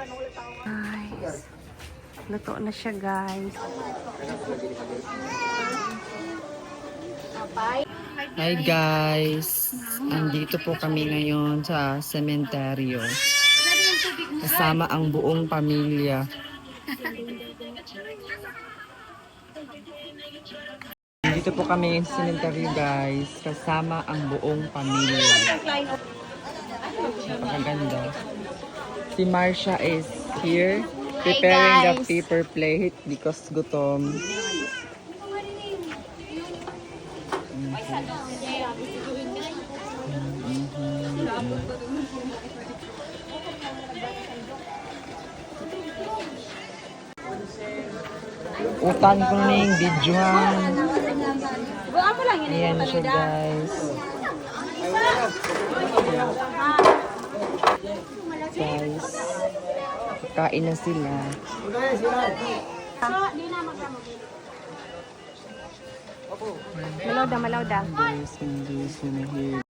Guys, luto na siya guys. Hi guys, andito po kami ngayon sa sementeryo. Kasama ang buong pamilya. Dito po kami sa sementeryo guys, kasama ang buong pamilya. Napakaganda. Si Marsha is here preparing the paper plate because gutom. Utan ko na yung videohan. Ayan siya guys. Guys, kakain na sila. Malaw da, malaw da. Guys, hindi sila here.